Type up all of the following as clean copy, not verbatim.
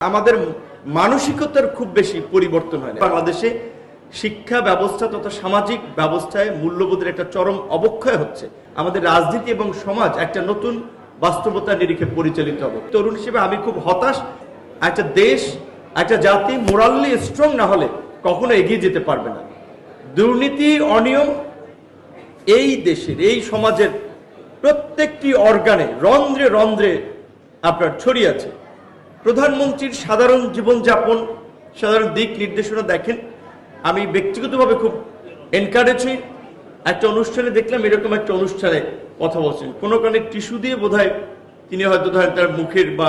আমাদের মানসিকতার খুব বেশি পরিবর্তন হয় না। বাংলাদেশে শিক্ষা ব্যবস্থা তথা সামাজিক ব্যবস্থায় মূল্যবোধের একটা চরম অবক্ষয় হচ্ছে। আমাদের রাজনীতি এবং সমাজ একটা নতুন বাস্তবতার নিরিখে পরিচালিত হবে। তরুণ হিসেবে আমি খুব হতাশ। একটা দেশ, একটা জাতি মোরালি স্ট্রং না হলে কখনো এগিয়ে যেতে পারবে না। দুর্নীতি, অনিয়ম এই দেশের, এই সমাজের প্রত্যেকটি অর্গানে রন্ধ্রে রন্ধ্রে আপনার ছড়িয়ে আছে। প্রধানমন্ত্রীর সাধারণ জীবনযাপন, সাধারণ দিক নির্দেশনা দেখেন, আমি ব্যক্তিগতভাবে খুব এনকারেজ হই। একটা অনুষ্ঠানে দেখলাম এরকম একটা অনুষ্ঠানে কথা বলছেন, কোনো কারণে টিস্যু দিয়ে বোধহয় তিনি হয়তো ধরেন তার মুখের বা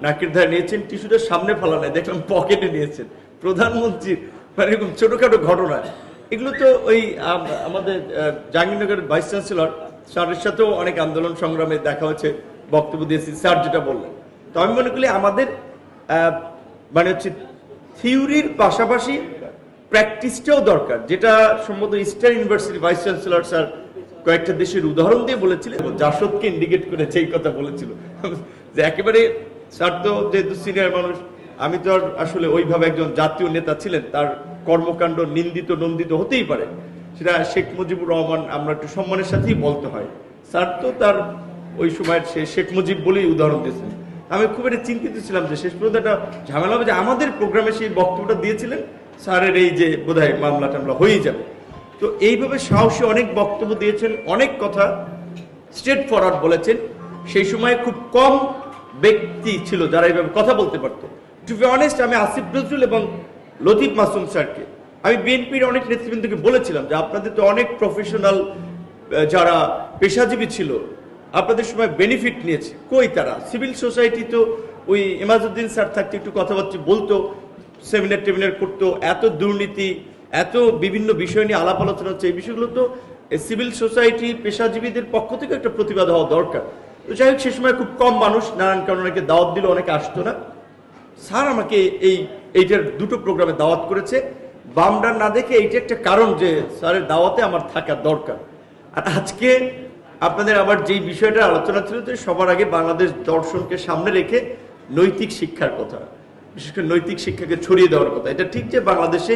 নাকের ধারে নিয়েছেন, টিস্যুটা সামনে ফেলা নাই, দেখলাম পকেটে নিয়েছেন। প্রধানমন্ত্রীর মানে এরকম ছোটোখাটো ঘটনা, এগুলো তো ওই আমাদের জাহাঙ্গীরনগরের ভাইস চ্যান্সেলর স্যারের সাথেও অনেক আন্দোলন সংগ্রামে দেখা হচ্ছে, বক্তব্য দিয়েছি, স্যার যেটা বললেন। তো আমি মনে করি আমাদের মানে হচ্ছে থিওরির পাশাপাশি প্র্যাকটিসটাও দরকার, যেটা সম্ভবত eastern university vice chancellor sir কয়েকটা দেশের উদাহরণ দিয়ে বলেছিলেন, জাসদকে ইন্ডিকেট করে যেই কথা বলেছিল যে একেবারে স্যার তো যেহেতু সিনিয়র মানুষ, আমি তো আর আসলে ওইভাবে একজন জাতীয় নেতা ছিলেন, তার কর্মকাণ্ড নিন্দিত নন্দিত হতেই পারে, সেটা শেখ মুজিবুর রহমান আমরা একটু সম্মানের সাথেই বলতে হয়। স্যার তো তার ওই সময়ের সে শেখ মুজিব বলেই উদাহরণ দিয়েছেন। আমি খুব একটা চিন্তিত ছিলাম যে শেষ পর্যন্ত একটা ঝামেলা হবে যে আমাদের প্রোগ্রামে সেই বক্তব্যটা দিয়েছিলেন স্যারের এই যে বোধহয় মামলা টামলা হয়েই যাবে। তো এইভাবে সাহসী অনেক বক্তব্য দিয়েছেন, অনেক কথা স্ট্রেট ফরওয়ার্ড বলেছেন। সেই সময় খুব কম ব্যক্তি ছিল যারা এইভাবে কথা বলতে পারতো। টু বি অনেস্ট, আমি আসিফ নজরুল এবং লতিফ মাসুম স্যারকে, আমি বিএনপির অনেক নেতৃবৃন্দকে বলেছিলাম যে আপনাদের তো অনেক প্রফেশনাল যারা পেশাজীবী ছিল, আপনাদের সময় বেনিফিট নিয়েছে, কই তারা? সিভিল সোসাইটি তো ওই ইমাজউদ্দিন স্যার থাকতে একটু কথাবার্তা বলতো, সেমিনার টেমিনার করতো, এত দুর্নীতি, এত বিভিন্ন বিষয় নিয়ে আলাপ আলোচনা হচ্ছে, এই বিষয়গুলো তো সিভিল সোসাইটি পেশাজীবীদের পক্ষ থেকে একটা প্রতিবাদ হওয়া দরকার। তো যাই হোক, সে সময় খুব কম মানুষ, নানান কারণে অনেকে দাওয়াত দিল, অনেকে আসতো না। স্যার আমাকে এইটার দুটো প্রোগ্রামে দাওয়াত করেছে, বামডার না দেখে এইটা একটা কারণ যে স্যারের দাওয়াতে আমার থাকা দরকার। আর আজকে আপনাদের আবার যেই বিষয়টা আলোচনা ছিল, যে সবার আগে বাংলাদেশ দর্শনকে সামনে রেখে নৈতিক শিক্ষার কথা, বিশেষ করে নৈতিক শিক্ষাকে ছড়িয়ে দেওয়ার কথা। এটা ঠিক যে বাংলাদেশে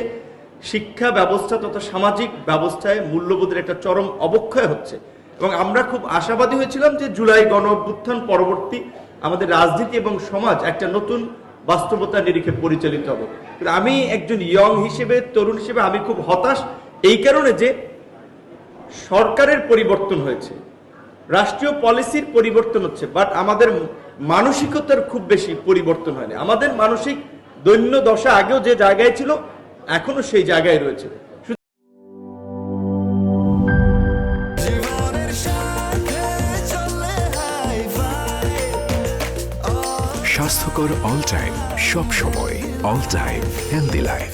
শিক্ষা ব্যবস্থা তথা সামাজিক ব্যবস্থায় মূল্যবোধের একটা চরম অবক্ষয় হচ্ছে, এবং আমরা খুব আশাবাদী হয়েছিলাম যে জুলাই গণ অভ্যুত্থান পরবর্তী আমাদের রাজনীতি এবং সমাজ একটা নতুন বাস্তবতার নিরিখে পরিচালিত হবে। কিন্তু আমি একজন ইয়ং হিসেবে, তরুণ হিসেবে আমি খুব হতাশ এই কারণে যে সরকারের পরিবর্তন হয়েছে, রাষ্ট্রীয় পলিসির পরিবর্তন হচ্ছে, বাট আমাদের মানসিকতার খুব বেশি পরিবর্তন হয়নি। আমাদের মানসিক দৈন্য দশা আগেও যে জায়গায় ছিল এখনো সেই জায়গায় রয়েছে। স্বাস্থ্যকর অল টাইম, সব সময় অল টাইম হেলদি লাইফ।